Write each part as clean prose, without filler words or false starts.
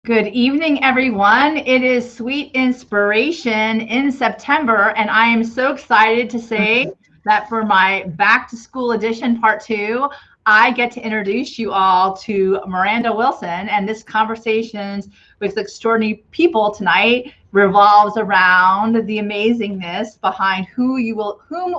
Good evening, everyone. It is Sweet Inspiration in September, and I am so excited to say that for my Back to School Edition Part 2, I get to introduce you all to Miranda Wilson, and this conversations with extraordinary people tonight revolves around the amazingness behind whom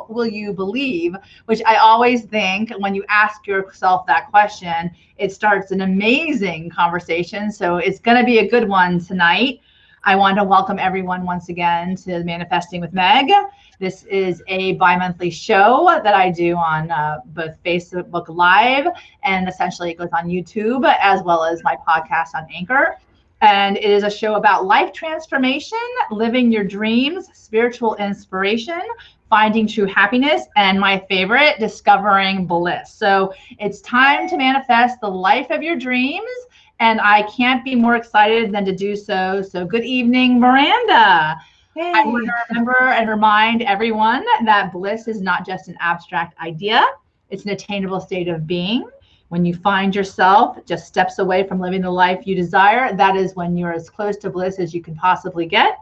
will you believe, which I always think when you ask yourself that question, it starts an amazing conversation. So it's going to be a good one tonight. I want to welcome everyone once again to Manifesting with Meg. This is a bi-monthly show that I do on both Facebook Live, and essentially it goes on YouTube as well as my podcast on Anchor. And it is a show about life transformation, living your dreams, spiritual inspiration, finding true happiness, and my favorite, discovering bliss. So it's time to manifest the life of your dreams, and I can't be more excited than to do so. So good evening, Miranda. Hey. I want to remember and remind everyone that bliss is not just an abstract idea, it's an attainable state of being. When you find yourself just steps away from living the life you desire, that is when you're as close to bliss as you can possibly get.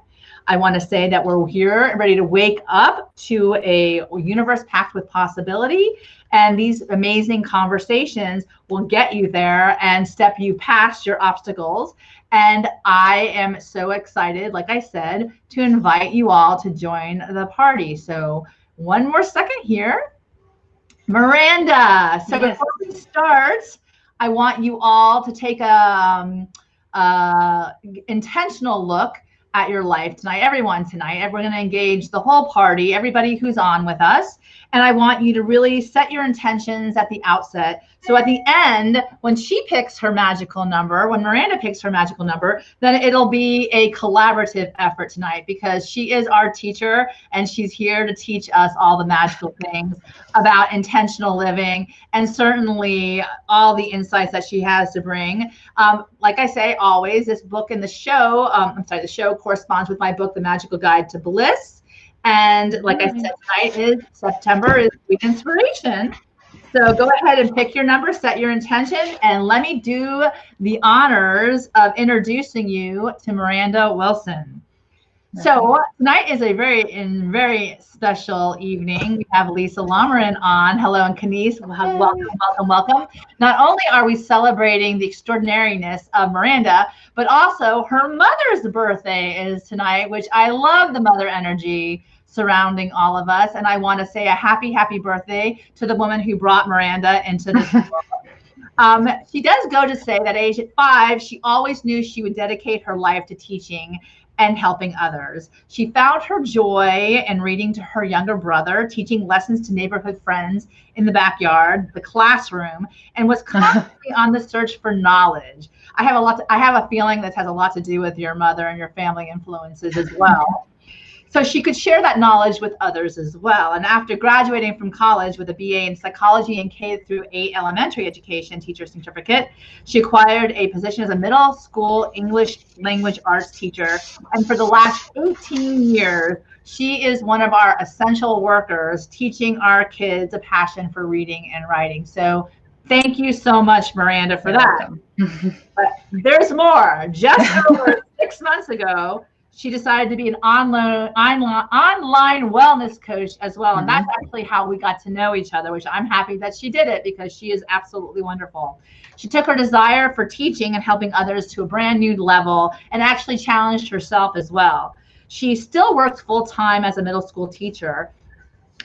I want to say that we're here ready to wake up to a universe packed with possibility. And these amazing conversations will get you there and step you past your obstacles. And I am so excited, like I said, to invite you all to join the party. So one more second here. Miranda, so Yes. Before we start, I want you all to take a intentional look at your life tonight. Everyone tonight, we're going to engage the whole party, everybody who's on with us. And I want you to really set your intentions at the outset. So at the end, when she picks her magical number, when Miranda picks her magical number, then it'll be a collaborative effort tonight, because she is our teacher and she's here to teach us all the magical things about intentional living, and certainly all the insights that she has to bring. Like I say, always, this book in the show, the show corresponds with my book, The Magical Guide to Bliss. And like I said, tonight September is Sweet Inspiration. So go ahead and pick your number, set your intention, and let me do the honors of introducing you to Miranda Wilson. So tonight is a very special evening. We have Lisa Lomarin on. Hello, and Kenise. Welcome. Not only are we celebrating the extraordinariness of Miranda, but also her mother's birthday is tonight, which I love the mother energy surrounding all of us. And I want to say a happy birthday to the woman who brought Miranda into this world. She does go to say that age 5, she always knew she would dedicate her life to teaching and helping others. She found her joy in reading to her younger brother, teaching lessons to neighborhood friends in the backyard, the classroom, and was constantly on the search for knowledge. I have a feeling this has a lot to do with your mother and your family influences as well. So she could share that knowledge with others as well. And after graduating from college with a BA in psychology and K-8 elementary education teacher certificate, she acquired a position as a middle school English language arts teacher. And for the last 18 years, she is one of our essential workers, teaching our kids a passion for reading and writing. So thank you so much, Miranda, for that. But there's more. Just over 6 months ago, she decided to be an online wellness coach as well. And that's actually how we got to know each other, which I'm happy that she did it, because she is absolutely wonderful. She took her desire for teaching and helping others to a brand new level and actually challenged herself as well. She still works full-time as a middle school teacher.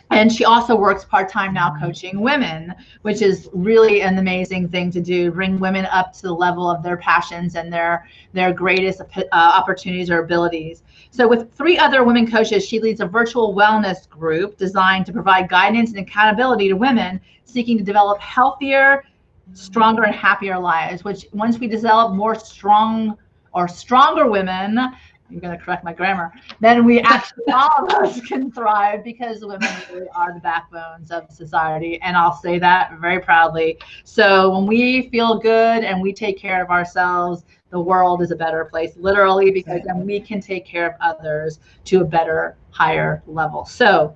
And she also works part-time now coaching women, which is really an amazing thing to do, bring women up to the level of their passions and their greatest opportunities or abilities. So with 3 other women coaches, she leads a virtual wellness group designed to provide guidance and accountability to women seeking to develop healthier, stronger, and happier lives, which once we develop more stronger women, you're going to correct my grammar, then we actually, all of us can thrive, because women really are the backbones of society. And I'll say that very proudly. So when we feel good and we take care of ourselves, the world is a better place, literally, because then we can take care of others to a better, higher level. So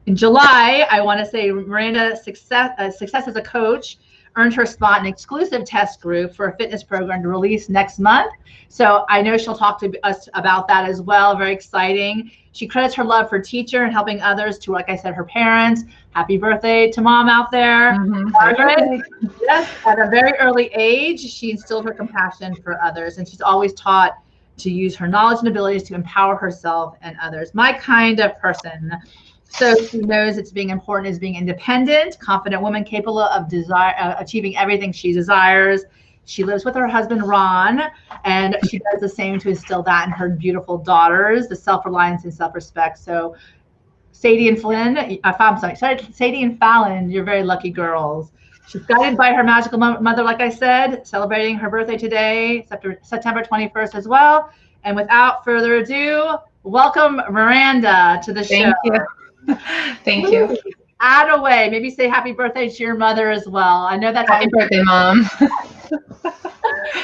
in July, I want to say Miranda's success as a coach earned her spot in an exclusive test group for a fitness program to release next month. So I know she'll talk to us about that as well. Very exciting. She credits her love for teacher and helping others to, like I said, her parents. Happy birthday to mom out there. Margaret. Yes, at a very early age, she instilled her compassion for others, and she's always taught to use her knowledge and abilities to empower herself and others. My kind of person. So she knows it's being important is being independent, confident woman capable of achieving everything she desires. She lives with her husband, Ron, and she does the same to instill that in her beautiful daughters, the self-reliance and self-respect. So Sadie and Falyn, Sadie and Falyn, you're very lucky girls. She's guided by her magical mother, like I said, celebrating her birthday today, September 21st as well. And without further ado, welcome Miranda to the show. Thank you. Thank you. Add away. Maybe say happy birthday to your mother as well. I know that's happy birthday, Mom.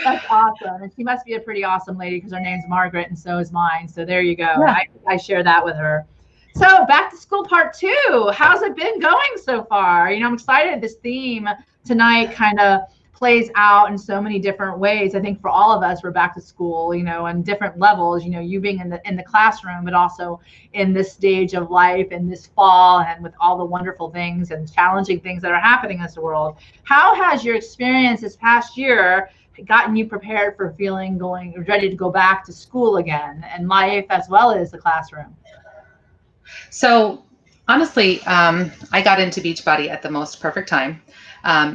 That's awesome. And she must be a pretty awesome lady because her name's Margaret and so is mine. So there you go. Yeah. I share that with her. So back to school part 2. How's it been going so far? You know, I'm excited. This theme tonight kind of plays out in so many different ways. I think for all of us, we're back to school, you know, on different levels, you know, you being in the classroom, but also in this stage of life and this fall and with all the wonderful things and challenging things that are happening in this world. How has your experience this past year gotten you prepared for ready to go back to school again and life as well as the classroom? So honestly, I got into Beachbody at the most perfect time.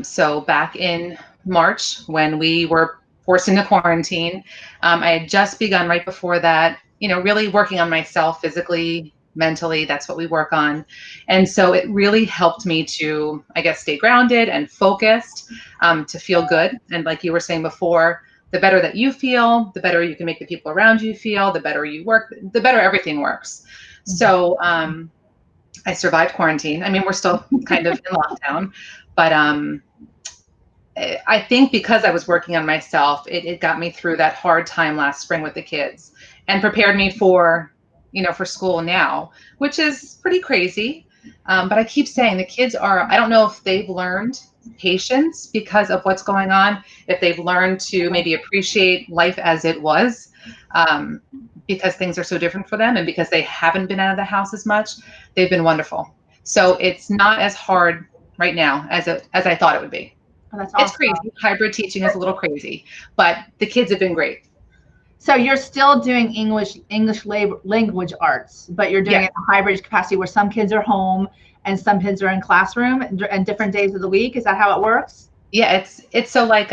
So back in March, when we were forced into quarantine, I had just begun right before that, you know, really working on myself physically, mentally. That's what we work on. And so it really helped me to, I guess, stay grounded and focused, to feel good. And like you were saying before, the better that you feel, the better you can make the people around you feel, the better you work, the better everything works. So I survived quarantine. I mean, we're still kind of in lockdown, but I think because I was working on myself, it got me through that hard time last spring with the kids and prepared me for, you know, for school now, which is pretty crazy. But I keep saying the kids I don't know if they've learned patience because of what's going on, if they've learned to maybe appreciate life as it was, because things are so different for them and because they haven't been out of the house as much. They've been wonderful. So it's not as hard right now as I thought it would be. Oh, that's awesome. It's crazy. Hybrid teaching is a little crazy, but the kids have been great. So you're still doing English language arts, but you're doing it in a hybrid capacity where some kids are home and some kids are in classroom and different days of the week. Is that how it works? Yeah, it's so like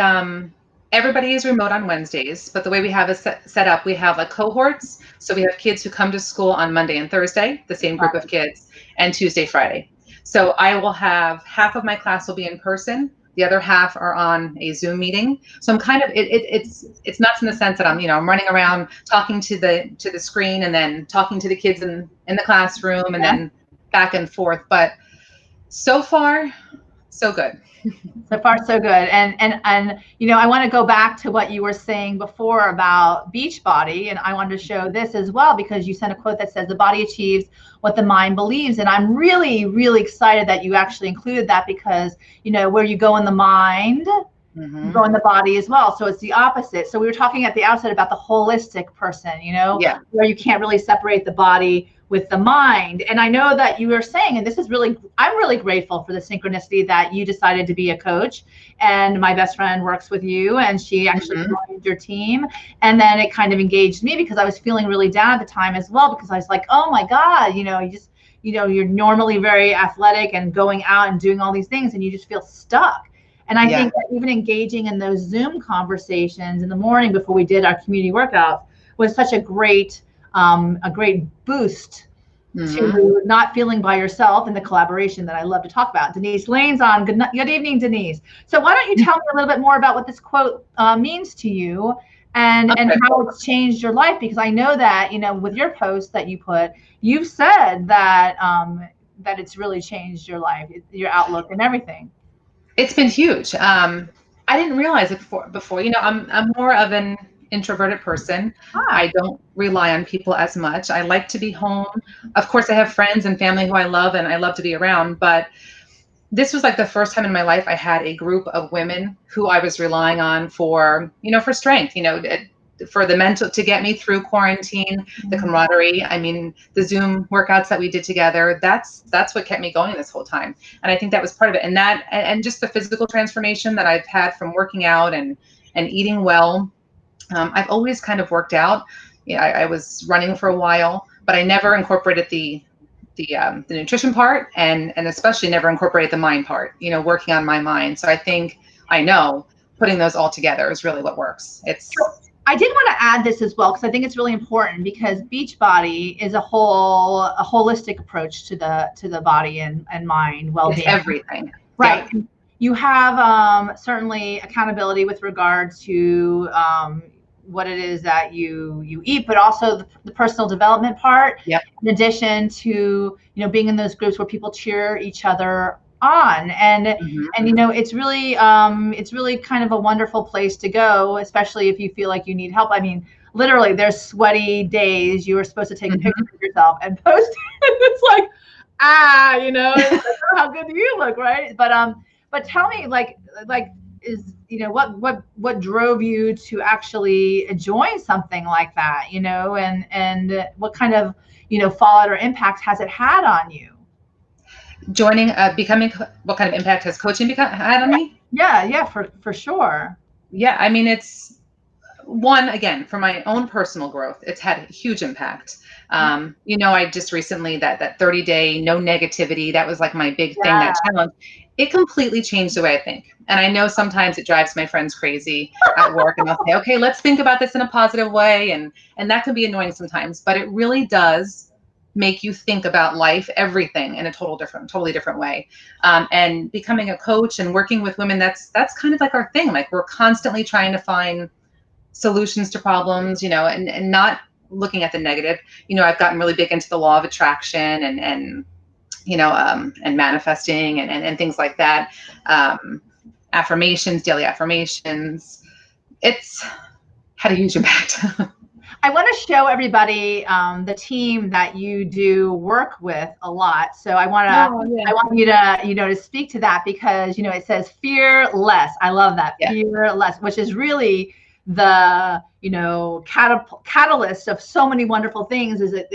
everybody is remote on Wednesdays, but the way we have it set up, we have like cohorts. So we have kids who come to school on Monday and Thursday, the same group of kids, and Tuesday, Friday. So I will have half of my class will be in person. The other half are on a Zoom meeting. So I'm kind of, it's nuts in the sense that I'm running around talking to the screen and then talking to the kids in the classroom and then back and forth. But so far, so good. So far, so good. And you know, I want to go back to what you were saying before about Beachbody, and I wanted to show this as well because you sent a quote that says the body achieves what the mind believes, and I'm really, really excited that you actually included that because you know where you go in the mind, you go in the body as well. So it's the opposite. So we were talking at the outset about the holistic person, you know, where you can't really separate the body with the mind. And I know that you were saying, and this is really, I'm really grateful for the synchronicity that you decided to be a coach. And my best friend works with you and she actually joined your team. And then it kind of engaged me because I was feeling really down at the time as well, because I was like, oh my God, you know, you're normally very athletic and going out and doing all these things and you just feel stuck. And I think that even engaging in those Zoom conversations in the morning before we did our community workouts was such a great boost to not feeling by yourself and the collaboration that I love to talk about. Denise Lane's on. Good evening, Denise. So why don't you tell me a little bit more about what this quote means to you and how it's changed your life? Because I know that, you know, with your post that you put, you've said that that it's really changed your life, your outlook and everything. It's been huge. I didn't realize it before. You know, I'm more of an introverted person. I don't rely on people as much. I like to be home. Of course, I have friends and family who I love and I love to be around. But this was like the first time in my life I had a group of women who I was relying on for, for strength, for the mental, to get me through quarantine, the camaraderie. I mean, the Zoom workouts that we did together, that's what kept me going this whole time. And I think that was part of it. And that, and just the physical transformation that I've had from working out and eating well. I've always kind of worked out. I was running for a while, but I never incorporated the nutrition part, and especially never incorporated the mind part, working on my mind. So I know putting those all together is really what works. I did want to add this as well, because I think it's really important, because Beachbody is a holistic approach to the body and mind well-being. It's everything. Right. Yeah. You have certainly accountability with regard to what it is that you eat, but also the personal development part. Yep. In addition to being in those groups where people cheer each other on, and it's really kind of a wonderful place to go, especially if you feel like you need help. I mean, literally, there's sweaty days you were supposed to take a picture of yourself and post it. It's like, how good do you look, right? But tell me, is what drove you to actually join something like that, and what kind of fallout or impact has it had on you? Joining, becoming, what kind of impact has coaching had on me? Yeah, for sure. Yeah, I mean, it's one, again, for my own personal growth, it's had a huge impact. I just recently, that 30-day no negativity, that was like my big thing, that challenge. It completely changed the way I think. And I know sometimes it drives my friends crazy at work, and I'll say, okay, let's think about this in a positive way. And that can be annoying sometimes, but it really does make you think about life, everything, in a totally different way. And becoming a coach and working with women, that's kind of like our thing. Like, we're constantly trying to find solutions to problems, and not looking at the negative. I've gotten really big into the law of attraction and manifesting and things like that. Affirmations, daily affirmations. It's had a huge impact. I want to show everybody the team that you do work with a lot. So I want you to, to speak to that, because, it says fearless. I love that. Yeah. Fearless, which is really the, catalyst of so many wonderful things, is that,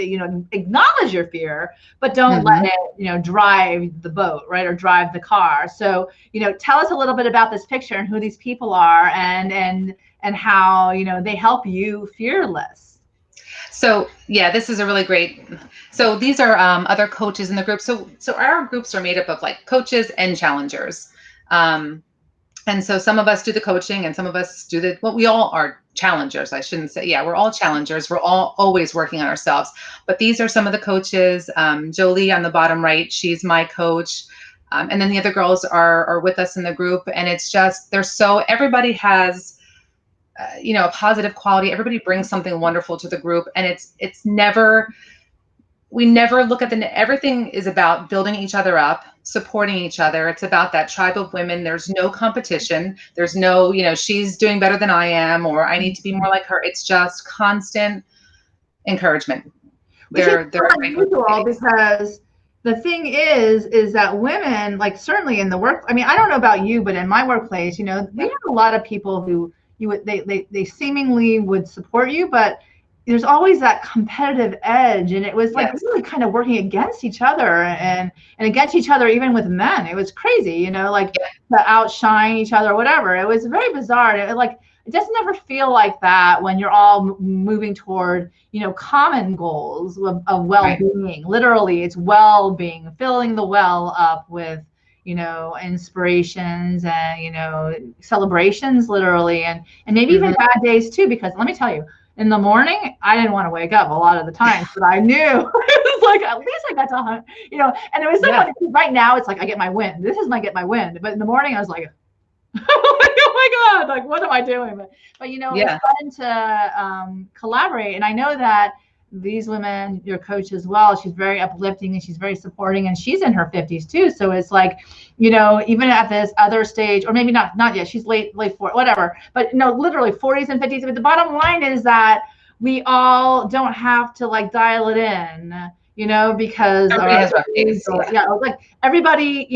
acknowledge your fear, but don't let it, drive the boat, right? Or drive the car. So, tell us a little bit about this picture and who these people are, and how, they help you fearless. So yeah, this is a really great, so these are other coaches in the group. So our groups are made up of like coaches and challengers. And so some of us do the coaching and some of us do we all are challengers. I shouldn't say, we're all challengers. We're all always working on ourselves. But these are some of the coaches. Jolie on the bottom right, she's my coach. And then the other girls are with us in the group. And it's just, everybody has, a positive quality. Everybody brings something wonderful to the group. And we never look at everything is about building each other up, supporting each other. It's about that tribe of women. There's no competition. There's no, she's doing better than I am, or I need to be more like her. It's just constant encouragement. They're unusual, because the thing is that women, like, certainly in the work, I mean, I don't know about you, but in my workplace, we have a lot of people who they seemingly would support you, but there's always that competitive edge, and it was like really kind of working against each other and against each other, even with men. It was crazy, to outshine each other or whatever. It was very bizarre. It doesn't ever feel like that when you're all moving toward, common goals of well-being. Right. Literally, it's well-being, filling the well up with, inspirations and, celebrations, literally, and maybe even bad days too, because let me tell you, in the morning, I didn't want to wake up a lot of the times, but I knew it was like, at least I got to, and it was so funny. Right now, it's like I get my wind. This is my get my wind. But in the morning, I was like, oh my God, like, what am I doing? But it's fun to collaborate. And I know that these women, your coach as well, she's very uplifting and she's very supporting, and she's in her 50s too. So it's like, even at this other stage, or maybe not yet, she's late 40s, whatever, but literally 40s and 50s. But the bottom line is that we all don't have to dial it in, because everybody has rough days. like everybody,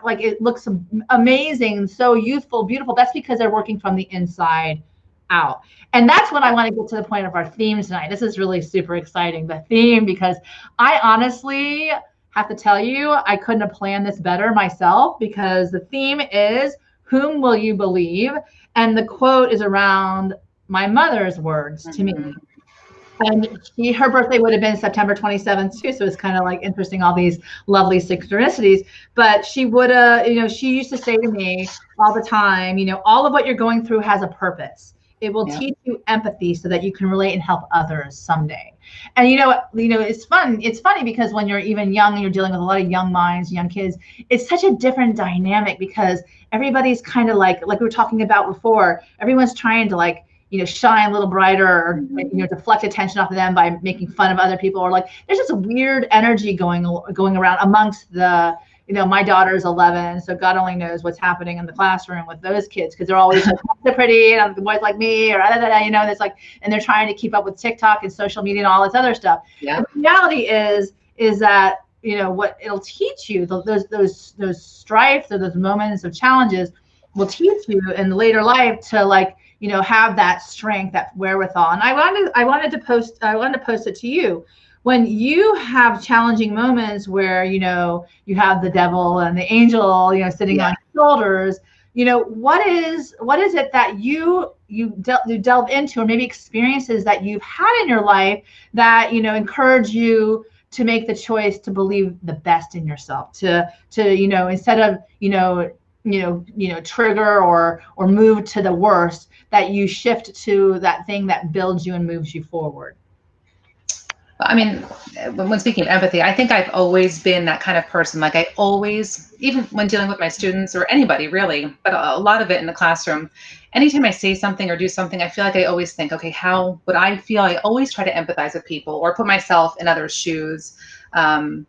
like it looks amazing and so youthful, beautiful. That's because they're working from the inside out. And that's when I want to get to the point of our theme tonight. This is really super exciting, the theme, because I honestly have to tell you, I couldn't have planned this better myself, because the theme is, whom will you believe? And the quote is around my mother's words to me. And her birthday would have been September 27th too. So it's kind of like interesting, all these lovely synchronicities. But she would have, she used to say to me all the time, all of what you're going through has a purpose. It will teach you empathy so that you can relate and help others someday. And it's fun. It's funny because when you're even young and you're dealing with a lot of young minds, young kids, it's such a different dynamic, because everybody's kind of like we were talking about before, everyone's trying to shine a little brighter, or deflect attention off of them by making fun of other people, or there's just a weird energy going around amongst the, my daughter's 11, so God only knows what's happening in the classroom with those kids, because they're always so pretty and the boys like me, or it's and they're trying to keep up with TikTok and social media and all this other stuff. Yeah. The reality is that what it'll teach you, those strifes or those moments of challenges will teach you in later life to have that strength, that wherewithal. And I wanted to post it to you. When you have challenging moments where, you have the devil and the angel, sitting on your shoulders, what is it that you delve into, or maybe experiences that you've had in your life that, encourage you to make the choice to believe the best in yourself, to instead of, trigger or move to the worst, that you shift to that thing that builds you and moves you forward? I mean, when speaking of empathy, I think I've always been that kind of person. I always, even when dealing with my students or anybody really, but a lot of it in the classroom, anytime I say something or do something, I feel like I always think, okay, how would I feel? I always try to empathize with people or put myself in others' shoes. I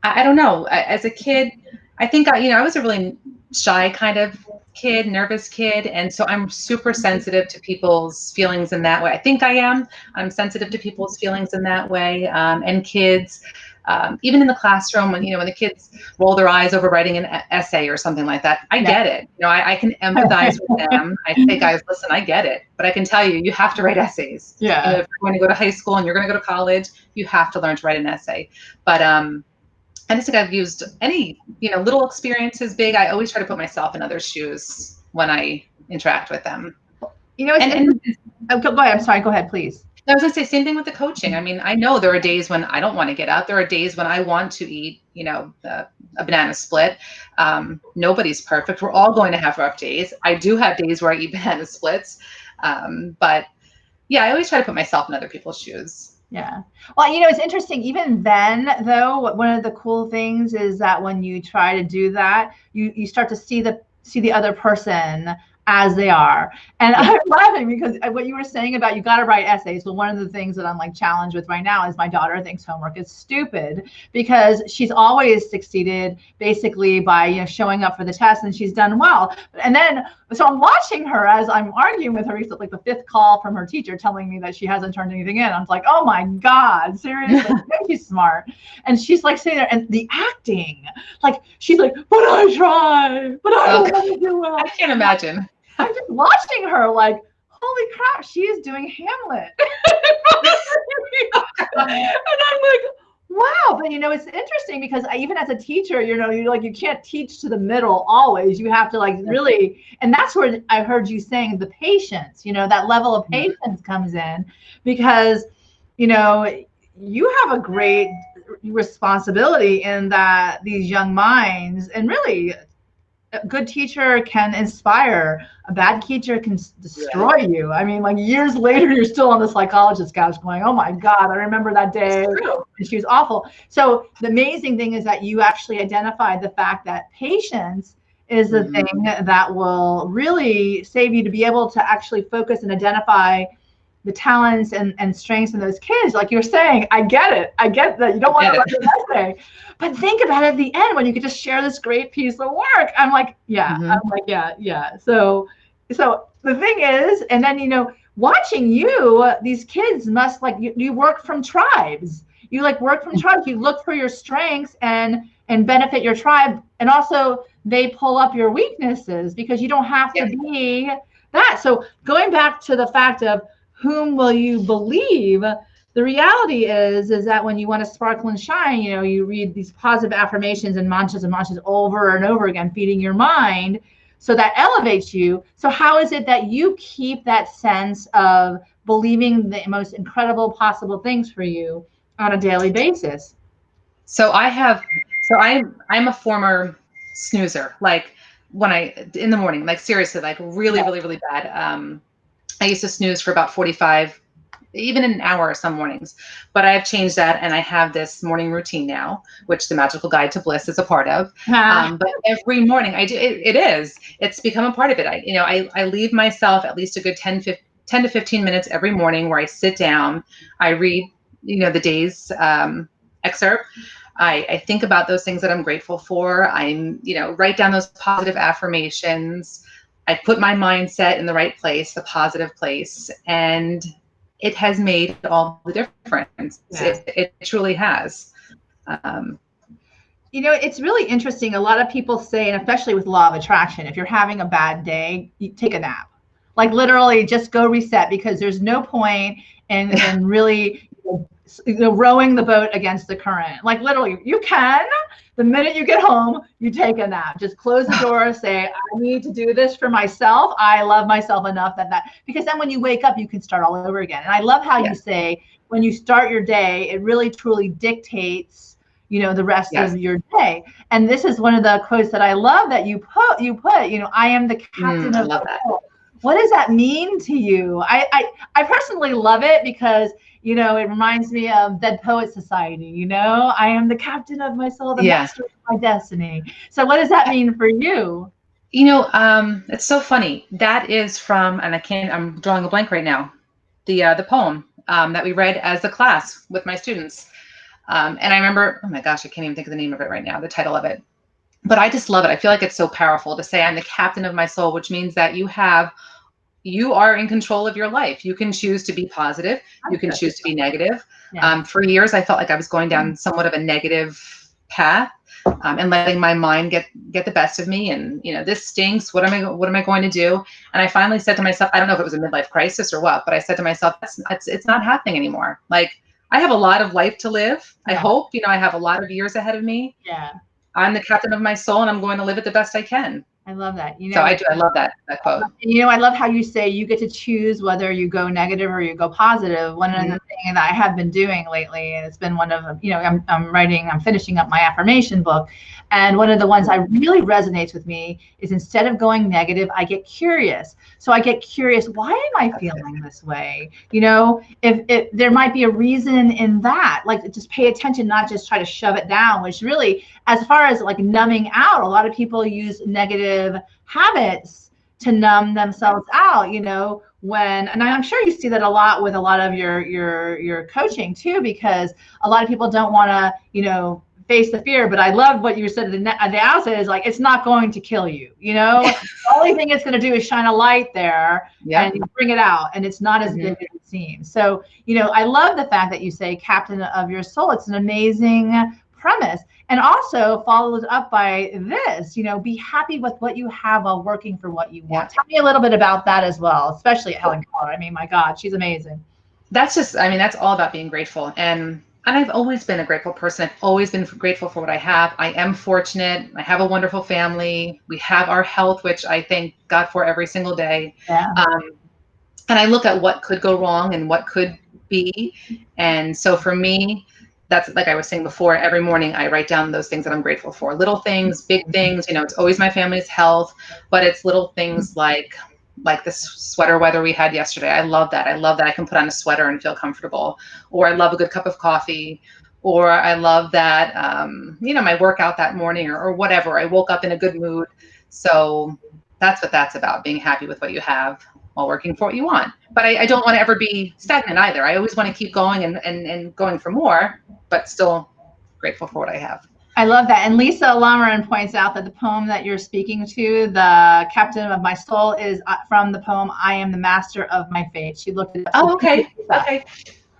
don't know. As a kid, I think I was a really shy kind of kid, nervous kid. And so I'm super sensitive to people's feelings in that way. I think I am. I'm sensitive to people's feelings in that way. And kids, even in the classroom, when the kids roll their eyes over writing an essay or something like that, I get it. I can empathize with them. I say, guys, listen, I get it. But I can tell you, you have to write essays. Yeah. If you're going to go to high school and you're going to go to college, you have to learn to write an essay. But I just think I've used any, little experiences big. I always try to put myself in others' shoes when I interact with them. Go ahead. I'm sorry. Go ahead, please. I was going to say, same thing with the coaching. I mean, I know there are days when I don't want to get up. There are days when I want to eat, a banana split. Nobody's perfect. We're all going to have rough days. I do have days where I eat banana splits. But yeah, I always try to put myself in other people's shoes. Yeah. Well, it's interesting. Even then, though, one of the cool things is that when you try to do that, you start to see the other person as they are. And I'm laughing because what you were saying about you got to write essays. Well, one of the things that I'm challenged with right now is my daughter thinks homework is stupid, because she's always succeeded basically by showing up for the test, and she's done well. And then so I'm watching her as I'm arguing with her. It's like the fifth call from her teacher telling me that she hasn't turned anything in. I'm like, oh my God, seriously, she's smart. And she's sitting there, and the acting, she's like, but I try, but I don't want to do well. I can't imagine. I'm just watching her holy crap, she is doing Hamlet. And I'm like, wow. But it's interesting because even as a teacher, you can't teach to the middle always. You have to really, and that's where I heard you saying the patience, that level of patience comes in, because, you have a great responsibility in that these young minds, and really a good teacher can inspire. A bad teacher can destroy you. I mean, years later, you're still on the psychologist couch going, oh my God, I remember that day. And she was awful. So the amazing thing is that you actually identified the fact that patience is the thing that will really save you to be able to actually focus and identify the talents and strengths in those kids. Like you're saying, I get it. I get that you don't want to write an essay. But think about it at the end when you could just share this great piece of work. I'm like, yeah. I'm like, yeah. So the thing is, and then, watching you, these kids must you work from tribes. You like work from tribes. You look for your strengths and benefit your tribe. And also they pull up your weaknesses because you don't have to be that. So going back to the fact of whom will you believe, the reality is that when you want to sparkle and shine, you know, you read these positive affirmations and mantras over and over again, feeding your mind. So that elevates you. So how is it that you keep that sense of believing the most incredible possible things for you on a daily basis? So I'm a former snoozer. Like in the morning, like seriously, like really bad. I used to snooze for about 45, even an hour some mornings, but I've changed that. And I have this morning routine now, which the Magical Guide to Bliss is a part of. But every morning I do, it's become a part of it. I leave myself at least a good 10 to 15 minutes every morning where I sit down, I read, the day's excerpt. I think about those things that I'm grateful for. Write down those positive affirmations. I put my mindset in the right place, the positive place, and it has made all the difference. Yeah. It truly has. It's really interesting. A lot of people say, and especially with law of attraction, if you're having a bad day, you take a nap. Like literally just go reset, because there's no point in really rowing the boat against the current. Like literally you can, the minute you get home, you take a nap. Just close the door, say, I need to do this for myself. I love myself enough because then when you wake up, you can start all over again. And I love how you say, when you start your day, it really truly dictates the rest of your day. And this is one of the quotes that I love that you put, I am the captain of the boat. What does that mean to you? I personally love it because, it reminds me of Dead Poet Society. I am the captain of my soul, the master of my destiny. So what does that mean for you? It's so funny. That is from, and I'm drawing a blank right now, the poem that we read as a class with my students. And I remember, oh my gosh, I can't even think of the name of it right now, the title of it. But I just love it. I feel like it's so powerful to say I'm the captain of my soul, which means that you are in control of your life. You can choose to be positive. You can choose to be negative. Yeah. For years, I felt like I was going down somewhat of a negative path, and letting my mind get the best of me. And this stinks. What am I going to do? And I finally said to myself, I don't know if it was a midlife crisis or what, but I said to myself, it's not happening anymore. Like, I have a lot of life to live. Yeah. I hope, I have a lot of years ahead of me. Yeah. I'm the captain of my soul, and I'm going to live it the best I can. I love that. So I love that quote. I love how you say you get to choose whether you go negative or you go positive. One of the things that I have been doing lately, and it's been one of, I'm finishing up my affirmation book. And one of the ones that really resonates with me is, instead of going negative, I get curious. So I get curious, why am I feeling this way? If there might be a reason in that, like, just pay attention, not just try to shove it down, which really, as far as like numbing out, a lot of people use negative habits to numb themselves out, and I'm sure you see that a lot with a lot of your coaching too, because a lot of people don't want to, face the fear. But I love what you said at the outset, is like, it's not going to kill you. The only thing it's going to do is shine a light there and bring it out, and it's not as big as it seems. So, I love the fact that you say captain of your soul. It's an amazing premise. And also follows up by this, be happy with what you have while working for what you want. Tell me a little bit about that as well, especially Helen Keller. I mean, my God, she's amazing. That's all about being grateful. And I've always been a grateful person. I've always been grateful for what I have. I am fortunate. I have a wonderful family. We have our health, which I thank God for every single day. Yeah. And I look at what could go wrong and what could be. And so for me, that's, like I was saying before, every morning I write down those things that I'm grateful for. Little things, big things, it's always my family's health, but it's little things like this sweater weather we had yesterday. I love that. I love that I can put on a sweater and feel comfortable. Or I love a good cup of coffee. Or I love that, my workout that morning, or whatever. I woke up in a good mood. So that's what that's about, being happy with what you have while working for what you want. But I don't want to ever be stagnant either. I always want to keep going and going for more, but still grateful for what I have. I love that. And Lisa Lamarin points out that the poem that you're speaking to, the captain of my soul, is from the poem I Am the Master of My Fate. She looked at it. Oh, okay. Okay.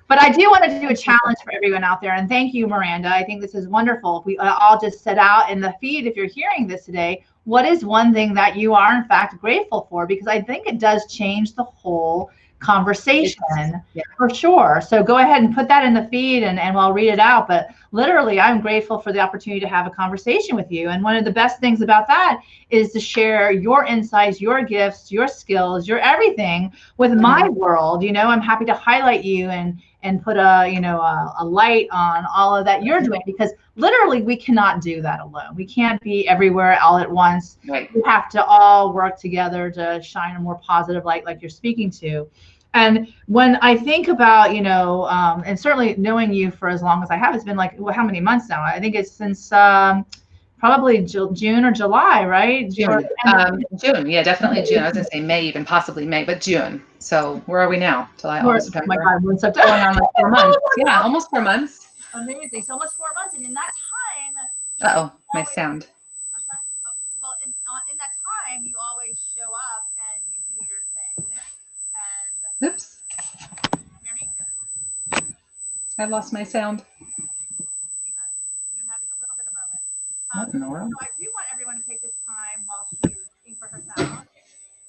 But I do want to do a challenge for everyone out there. And thank you, Miranda. I think this is wonderful. If we all just set out in the feed, if you're hearing this today, what is one thing that you are in fact grateful for? Because I think it does change the whole conversation for sure. So go ahead and put that in the feed and I'll read it out. But literally, I'm grateful for the opportunity to have a conversation with you. And one of the best things about that is to share your insights, your gifts, your skills, your everything with my world. You know, I'm happy to highlight you and put a light on all of that you're doing, because literally we cannot do that alone. We can't be everywhere all at once. Right. We have to all work together to shine a more positive light like you're speaking to. And when I think about, and certainly knowing you for as long as I have, it's been like, how many months now? I think it's since probably June or July, right? June. June. Yeah, definitely June. I was going to say May, even possibly May, but June. So where are we now? July, August, September. Oh my God, we're in September. Going on like 4 months. Yeah, almost 4 months. Amazing. So almost 4 months. And in that time. Uh-oh, my sound. I'm sorry. Oh, well, in that time, you always show up and you do your thing. And. Oops. Hear me? I lost my sound. Hang on. We're having a little bit of a moment. What in the world? So I do want everyone to take this time while she's looking for her sound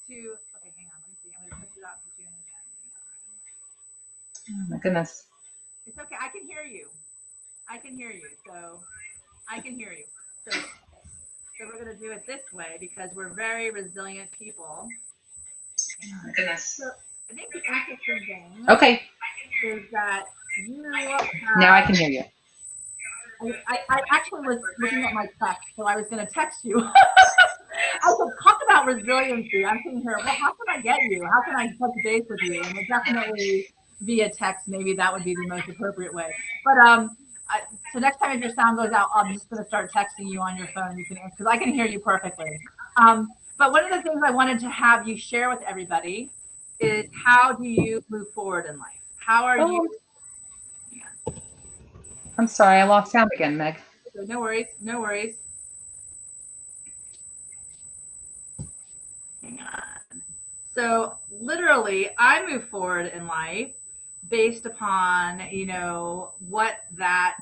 to. Okay, hang on. Let me see. I'm going to put you out for June again. Oh my goodness. It's okay. I can hear you. So I can hear you. So we're going to do it this way because we're very resilient people. Oh my goodness. So I think the interesting thing is that you. Now I can hear you. I actually was looking at my text, so I was going to text you. I said, talk about resiliency. I'm thinking here, well, how can I get you? How can I touch base with you? And it definitely via text, maybe that would be the most appropriate way. But so next time if your sound goes out, I'm just going to start texting you on your phone. You can answer because I can hear you perfectly. But one of the things I wanted to have you share with everybody is, how do you move forward in life? How are you? Yeah. I'm sorry, I lost sound again, Meg. No worries. Hang on. So literally, I move forward in life based upon, what that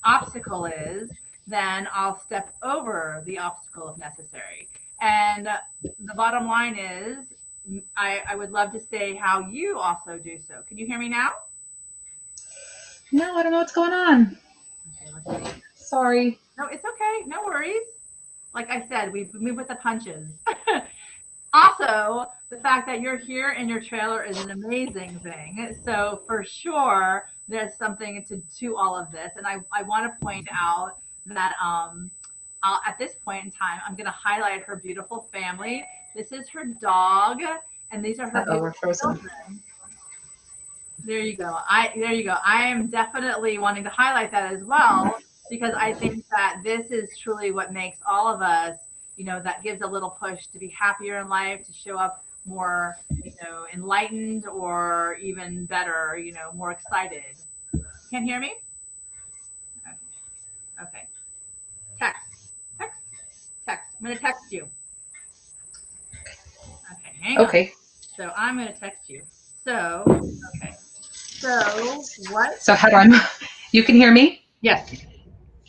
obstacle is. Then I'll step over the obstacle if necessary. And the bottom line is, I would love to say how you also do so. Can you hear me now? No, I don't know what's going on. Okay, let's see. Sorry. No, it's okay. No worries. Like I said, we move with the punches. Also, the fact that you're here in your trailer is an amazing thing. So for sure, there's something to all of this. And I want to point out that at this point in time, I'm going to highlight her beautiful family. This is her dog, and these are her beautiful children. There you go. I am definitely wanting to highlight that as well, because I think that this is truly what makes all of us, that gives a little push to be happier in life, to show up more, enlightened, or even better, more excited. Can't hear me? Okay. Text. I'm going to text you. Okay, hang on. Okay. So I'm going to text you. So, okay. So what? So how do I? You can hear me? Yes.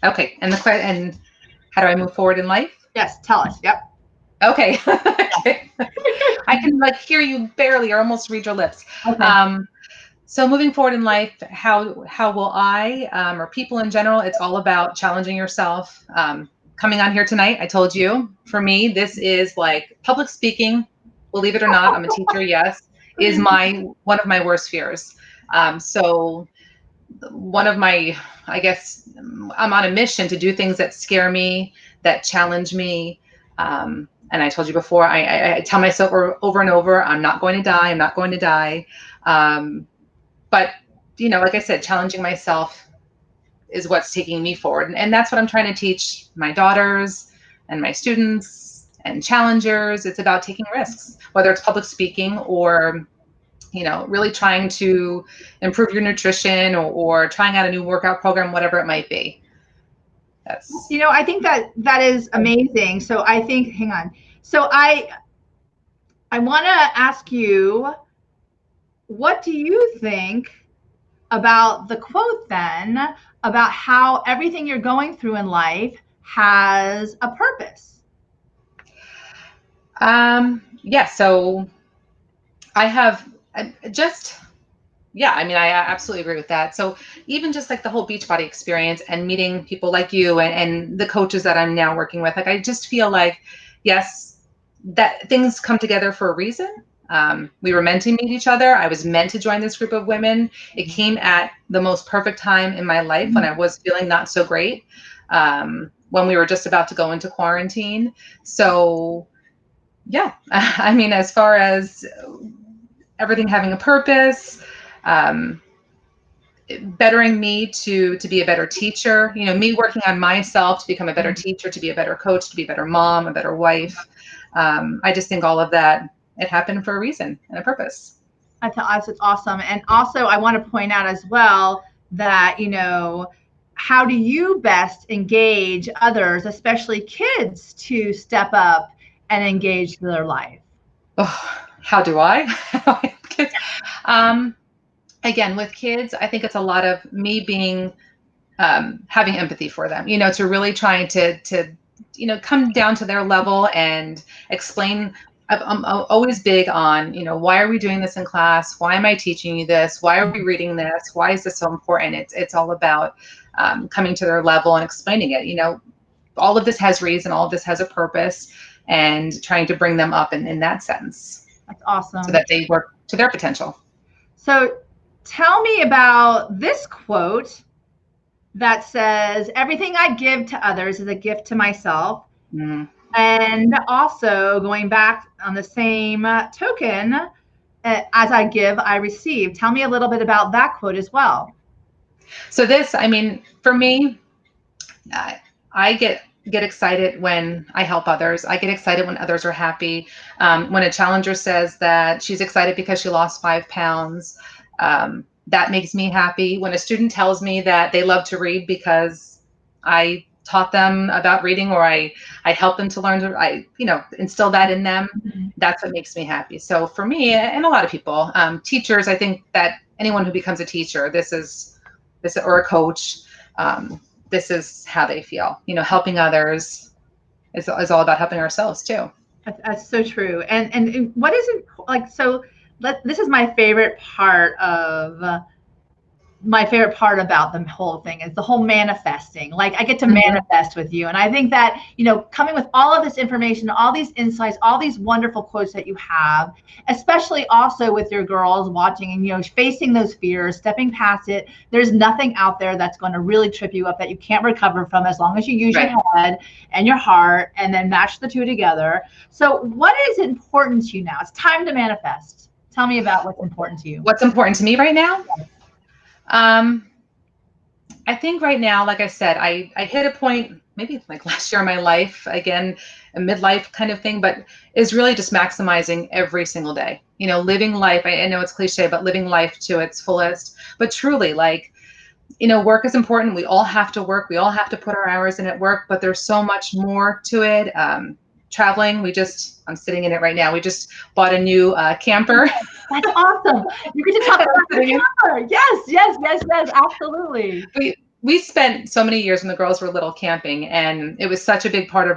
Okay. And how do I move forward in life? Yes. Tell us. Yep. Okay. I can hear you barely, or almost read your lips. Okay. So moving forward in life, how will I, or people in general? It's all about challenging yourself. Coming on here tonight, I told you, for me, this is like public speaking. Believe it or not, I'm a teacher. Yes, is one of my worst fears. So one of my, I guess, I'm on a mission to do things that scare me, that challenge me. And I told you before, I tell myself over and over, I'm not going to die. I'm not going to die. But, like I said, challenging myself is what's taking me forward. And that's what I'm trying to teach my daughters and my students and challengers. It's about taking risks, whether it's public speaking or really trying to improve your nutrition or trying out a new workout program, whatever it might be. That's, I think that is amazing. So I think, hang on. So I want to ask you, what do you think about the quote then, about how everything you're going through in life has a purpose. Yeah, so I have just, yeah, I mean, I absolutely agree with that. So even just like the whole Beachbody experience and meeting people like you and the coaches that I'm now working with, like I just feel like, yes, that things come together for a reason. We were meant to meet each other. I was meant to join this group of women. It came at the most perfect time in my life when I was feeling not so great, when we were just about to go into quarantine. So yeah, I mean, as far as everything having a purpose, um, bettering me to be a better teacher, me working on myself to become a better teacher, to be a better coach, to be a better mom, a better wife. I just think all of that, it happened for a reason and a purpose. That's awesome. And also I want to point out as well that, how do you best engage others, especially kids, to step up and engage their life? Oh, how do I? Again, with kids, I think it's a lot of me being having empathy for them, to really trying to come down to their level and explain. I'm always big on, why are we doing this in class? Why am I teaching you this? Why are we reading this? Why is this so important? It's all about coming to their level and explaining it. All of this has reason, all of this has a purpose, and trying to bring them up in that sense. That's awesome. So that they work to their potential. So tell me about this quote that says, everything I give to others is a gift to myself. Mm-hmm. And also going back on the same token, as I give, I receive. Tell me a little bit about that quote as well. So this, I mean, for me, I get excited when I help others. I get excited when others are happy. When a challenger says that she's excited because she lost 5 pounds, that makes me happy. When a student tells me that they love to read because I taught them about reading, or I help them to learn to, instill that in them, that's what makes me happy. So for me, and a lot of people, teachers, I think that anyone who becomes a teacher, or a coach, this is how they feel. Helping others is all about helping ourselves too. That's so true. And what is it like? So this is my favorite part about the whole thing is the whole manifesting. Like I get to manifest with you. And I think that, coming with all of this information, all these insights, all these wonderful quotes that you have, especially also with your girls watching and, facing those fears, stepping past it. There's nothing out there that's going to really trip you up that you can't recover from as long as you use your head and your heart and then match the two together. So what is important to you now? It's time to manifest. Tell me about what's important to you. What's important to me right now? I think right now, like I said, I hit a point, maybe like last year in my life, again, a midlife kind of thing, but is really just maximizing every single day, living life. I know it's cliche, but living life to its fullest, but truly work is important. We all have to work. We all have to put our hours in at work, but there's so much more to it. Traveling, I'm sitting in it right now. We just bought a new camper. That's awesome. You get to talk about the camper. Yes, absolutely. We spent so many years when the girls were little camping, and it was such a big part of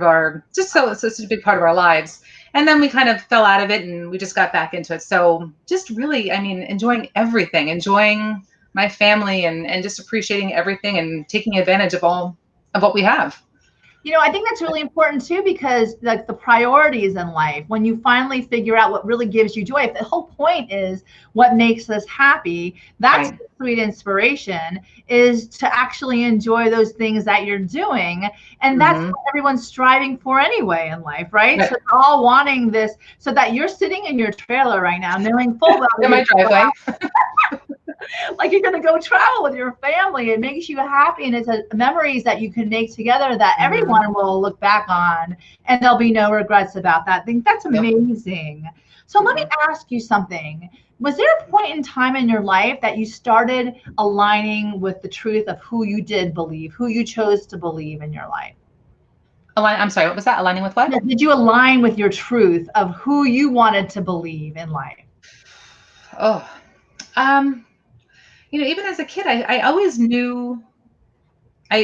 such a big part of our lives. And then we kind of fell out of it and we just got back into it. So just really, enjoying everything, enjoying my family and just appreciating everything and taking advantage of all of what we have. I think that's really important too, because like the priorities in life, when you finally figure out what really gives you joy, if the whole point is what makes us happy, that's the sweet inspiration, is to actually enjoy those things that you're doing. And that's what everyone's striving for anyway in life, right? So they're all wanting this, so that you're sitting in your trailer right now, knowing full well in my driveway. Like you're going to go travel with your family. It makes you happy, and it's memories that you can make together that everyone will look back on, and there'll be no regrets about that. I think that's amazing. So let me ask you something. Was there a point in time in your life that you started aligning with the truth of who you did believe, who you chose to believe in your life? I'm sorry, what was that? Aligning with what? Did you align with your truth of who you wanted to believe in life? even as a kid, I always knew, I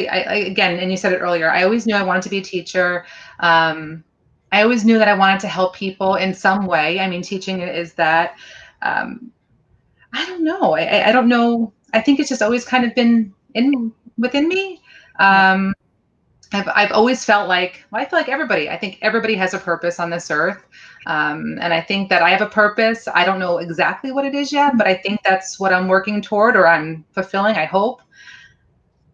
again, and you said it earlier, I always knew I wanted to be a teacher. Um, I always knew that I wanted to help people in some way. I mean, teaching is that, um, I don't know. I don't know. I think it's just always kind of been within me. Yeah. Um, I've always felt like, well, I feel like everybody, I think everybody has a purpose on this earth. And I think that I have a purpose. I don't know exactly what it is yet, but I think that's what I'm working toward, or I'm fulfilling, I hope.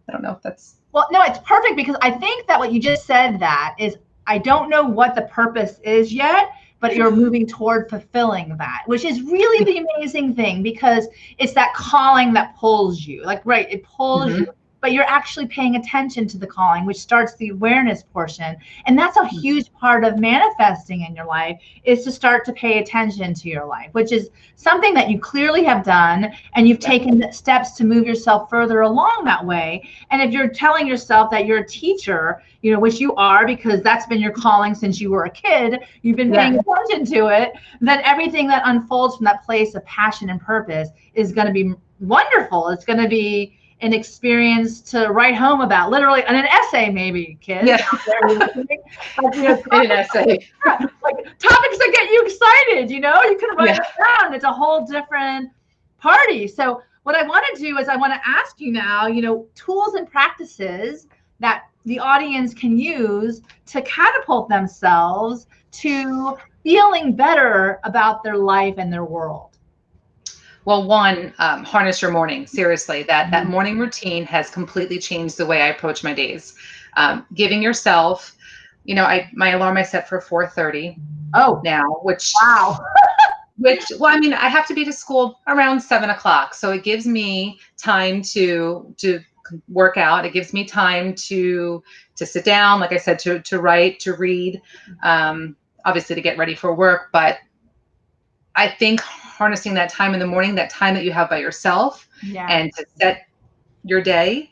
I don't know if that's. Well, no, it's perfect, because I think that what you just said, that is, I don't know what the purpose is yet, but you're moving toward fulfilling that, which is really the amazing thing, because it's that calling that pulls you. Like, right, it pulls you, Mhm. but you're actually paying attention to the calling, which starts the awareness portion. And that's a huge part of manifesting in your life, is to start to pay attention to your life, which is something that you clearly have done, and you've taken steps to move yourself further along that way. And if you're telling yourself that you're a teacher, which you are, because that's been your calling since you were a kid, you've been paying attention to it, then everything that unfolds from that place of passion and purpose is going to be wonderful. It's going to be an experience to write home about, literally, and an essay, maybe, kids. Yeah. An essay. Like topics that get you excited, you can write it down. It's a whole different party. So what I want to do is, I want to ask you now, tools and practices that the audience can use to catapult themselves to feeling better about their life and their world. Well, one, harness your morning. Seriously, that morning routine has completely changed the way I approach my days. Giving yourself, my alarm I set for 4:30. Oh, now, which wow. well, I mean, I have to be to school around 7 o'clock, so it gives me time to work out. It gives me time to sit down, like I said, to write, to read, obviously to get ready for work. But I think harnessing that time in the morning, that time that you have by yourself, and to set your day,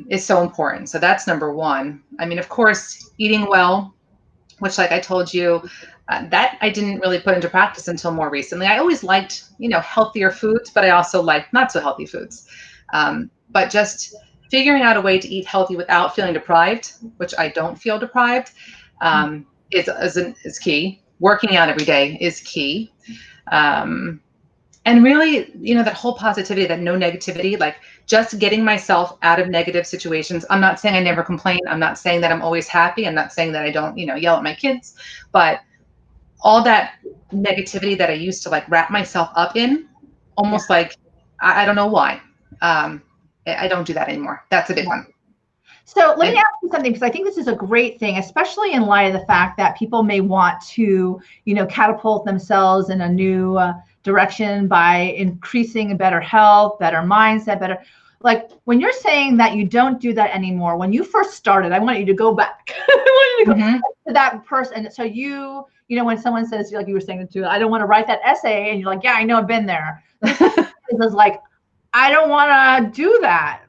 is so important. So that's number one. I mean, of course, eating well, which, like I told you, that I didn't really put into practice until more recently. I always liked, healthier foods, but I also liked not so healthy foods. But just figuring out a way to eat healthy without feeling deprived, which I don't feel deprived, is key. Working out every day is key. And really, that whole positivity, that no negativity, like just getting myself out of negative situations. I'm not saying I never complain. I'm not saying that I'm always happy. I'm not saying that I don't, yell at my kids, but all that negativity that I used to like wrap myself up in, almost like, I don't know why. I don't do that anymore. That's a big one. So let me ask you something, because I think this is a great thing, especially in light of the fact that people may want to, catapult themselves in a new direction by increasing better health, better mindset, better. Like, when you're saying that you don't do that anymore, when you first started, I want you to go back. I want you to go back to that person. So when someone says, like you were saying to, I don't want to write that essay, and you're like, yeah, I know, I've been there. It was like, I don't want to do that.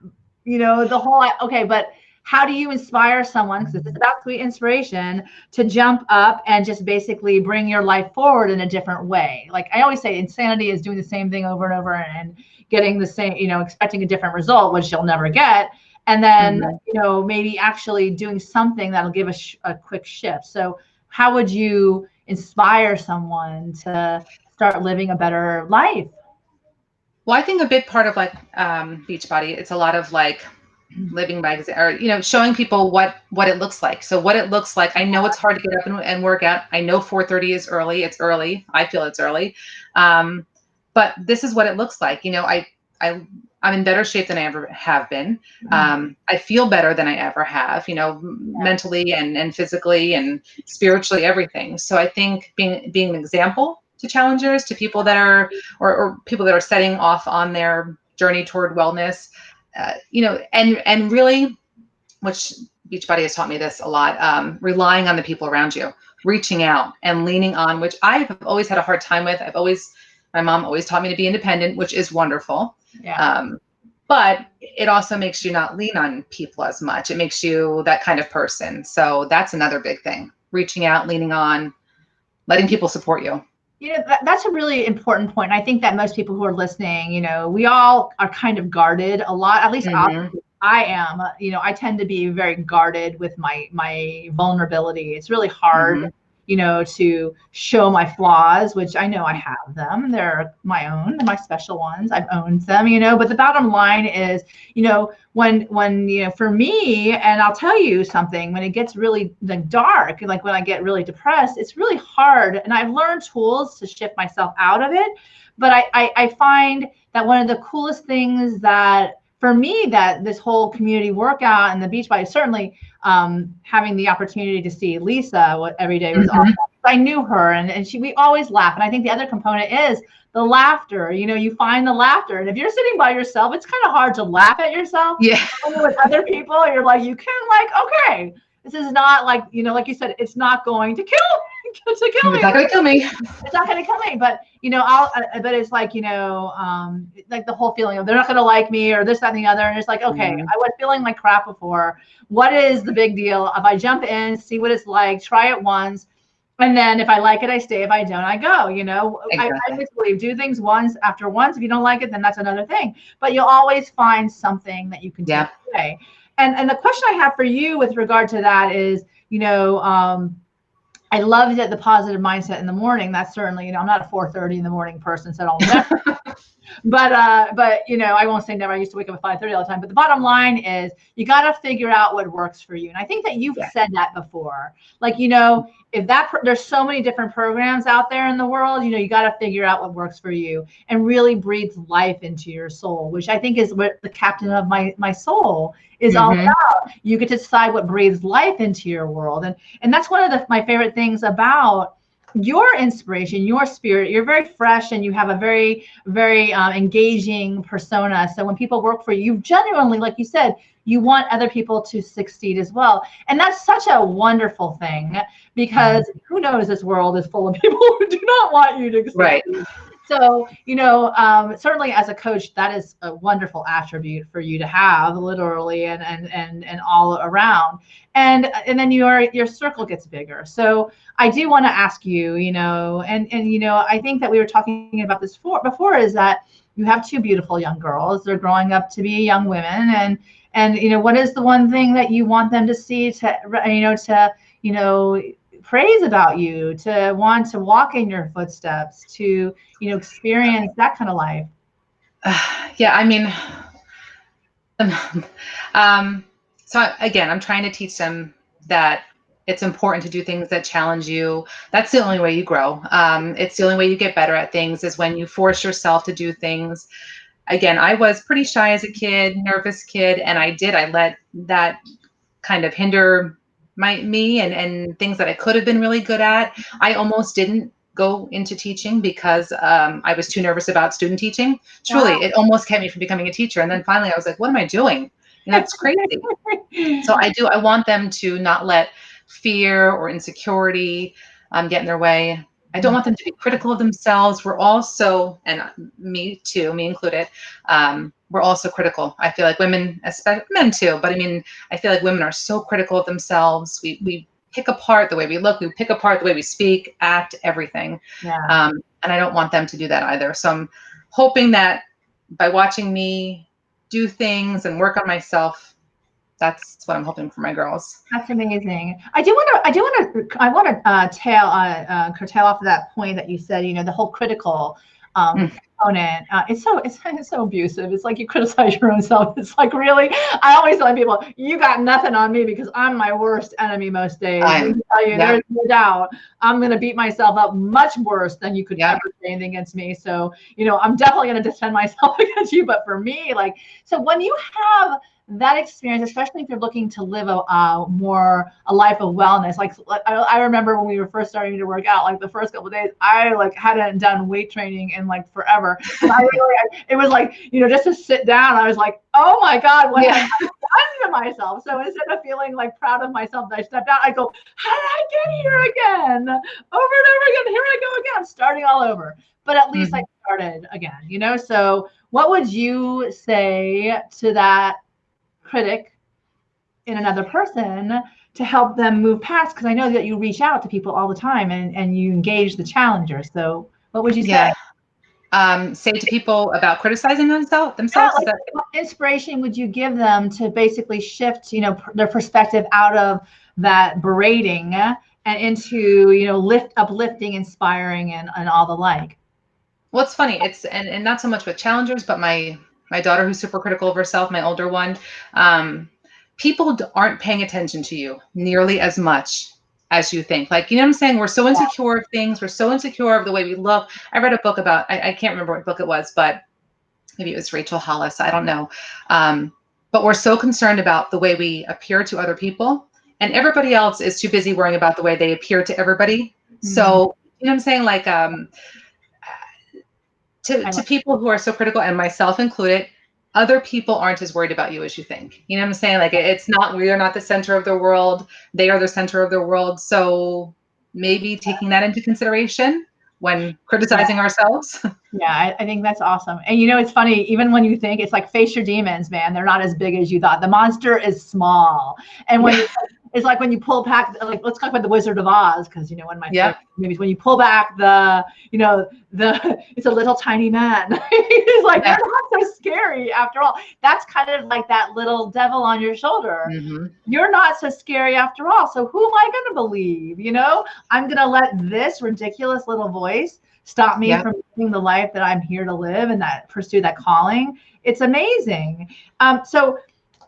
The whole, okay, but how do you inspire someone, because this is about sweet inspiration, to jump up and just basically bring your life forward in a different way? Like I always say, insanity is doing the same thing over and over and getting the same, expecting a different result, which you'll never get. And then, maybe actually doing something that'll give a quick shift. So how would you inspire someone to start living a better life? Well, I think a big part of like Beachbody, it's a lot of like living by example, or showing people what it looks like. So what it looks like, I know it's hard to get up and work out. I know 4:30 is early. It's early. I feel it's early, but this is what it looks like. I'm in better shape than I ever have been. I feel better than I ever have. Mentally and physically and spiritually, everything. So I think being an example to challengers, to people that are or people that are setting off on their journey toward wellness. And really, which Beachbody has taught me this a lot, relying on the people around you, reaching out and leaning on, which I've always had a hard time with. My mom always taught me to be independent, which is wonderful. But it also makes you not lean on people as much. It makes you that kind of person. So that's another big thing, reaching out, leaning on, letting people support you. That's a really important point. I think that most people who are listening, we all are kind of guarded a lot. At least I am. I tend to be very guarded with my vulnerability. It's really hard, to show my flaws, which I know I have them. They're my own, my special ones. I've owned them, But the bottom line is, when for me, and I'll tell you something, when it gets really dark, like when I get really depressed, it's really hard. And I've learned tools to shift myself out of it. But I find that one of the coolest things that for me, that this whole community workout and the Beachbody, certainly having the opportunity to see Lisa every day was awesome. I knew her, and we always laugh. And I think the other component is the laughter. You find the laughter. And if you're sitting by yourself, it's kind of hard to laugh at yourself. Yeah. With other people, you're like, you can okay, this is not like, like you said, it's not going to kill me. It's not going to kill me. It's not going to kill me, but but it's like, like the whole feeling of they're not going to like me or this, that, and the other. And it's like, okay, I was feeling like crap before. What is the big deal? If I jump in, see what it's like, try it once. And then if I like it, I stay. If I don't, I go, Exactly. I just believe do things once after once. If you don't like it, then that's another thing, but you'll always find something that you can take away. And the question I have for you with regard to that is, I love the positive mindset in the morning. That's certainly, I'm not a 4:30 in the morning person, so I'll never. But I won't say never. I used to wake up at 5:30 all the time. But the bottom line is you got to figure out what works for you. And I think that you've said that before. Like, if there's so many different programs out there in the world, you got to figure out what works for you and really breathe life into your soul, which I think is what the captain of my soul is all about. You get to decide what breathes life into your world. And that's one of my favorite things about your inspiration, your spirit. You're very fresh and you have a very, very engaging persona. So when people work for you, you genuinely, like you said, you want other people to succeed as well. And that's such a wonderful thing, because who knows, this world is full of people who do not want you to succeed. Right. So, certainly as a coach, that is a wonderful attribute for you to have, literally and all around. And then your circle gets bigger. So I do want to ask you, I think that we were talking about this before, is that you have two beautiful young girls. They're growing up to be young women. And what is the one thing that you want them to see, to praise about you, to want to walk in your footsteps, to experience that kind of life? So again, I'm trying to teach them that it's important to do things that challenge you. That's the only way you grow. It's the only way you get better at things, is when you force yourself to do things. Again, I was pretty shy as a kid, nervous kid, and I let that kind of hinder me and things that I could have been really good at. I almost didn't go into teaching because I was too nervous about student teaching. Truly, it almost kept me from becoming a teacher. And then finally I was like, what am I doing? It's crazy. So I want them to not let fear or insecurity get in their way. I don't want them to be critical of themselves. We're also, and me too, me included, we're also critical. I feel like women, especially men too, but I feel like women are so critical of themselves. We pick apart the way we look, we pick apart the way we speak, act, everything. Yeah. And I don't want them to do that either. So I'm hoping that by watching me do things and work on myself, that's what I'm hoping for my girls. That's amazing. I want to curtail off of that point that you said, the whole critical component. It's so abusive. It's like you criticize your own self. It's like, really, I always tell people, you got nothing on me, because I'm my worst enemy most days. There's no doubt I'm going to beat myself up much worse than you could ever say anything against me. So, I'm definitely going to defend myself against you. But for me, so when you have that experience, especially if you're looking to live a life of wellness, I remember when we were first starting to work out, the first couple of days, I hadn't done weight training in forever. It was just to sit down, I was like, oh my God, what have I done to myself? So instead of feeling proud of myself that I stepped out, I go, how did I get here again? Over and over again. Here I go again. I'm starting all over. But at least I started again, So what would you say to that critic in another person to help them move past? Because I know that you reach out to people all the time and you engage the challenger. So what would you say? Say to people about criticizing themselves. Yeah, Is like that what inspiration would you give them to basically shift, their perspective out of that berating and into, uplifting, inspiring, and all the like? well, it's funny. It's and not so much with challengers, but my daughter who's super critical of herself, my older one. Um, People aren't paying attention to you nearly as much as you think. Like, you know what I'm saying? We're so insecure of things. We're so insecure of the way we look. I read a book about, I can't remember what book it was, but maybe it was Rachel Hollis. I don't know. But we're so concerned about the way we appear to other people, and everybody else is too busy worrying about the way they appear to everybody. So, you know what I'm saying? Like, to people who are so critical, and myself included, other people aren't as worried about you as you think. You know what I'm saying? Like, it's not, we are not the center of the world. They are the center of the world. So maybe taking that into consideration when criticizing ourselves. Yeah, I think that's awesome. And it's funny, even when you think it's like face your demons, man, they're not as big as you thought. The monster is small. And when it's like when you pull back, like, let's talk about the Wizard of Oz, because one of my favorite movies, when you pull back it's a little tiny man. He's like, they're not so scary after all. That's kind of like that little devil on your shoulder. You're not so scary after all. So who am I going to believe? I'm going to let this ridiculous little voice stop me from living the life that I'm here to live and that pursue that calling. It's amazing. So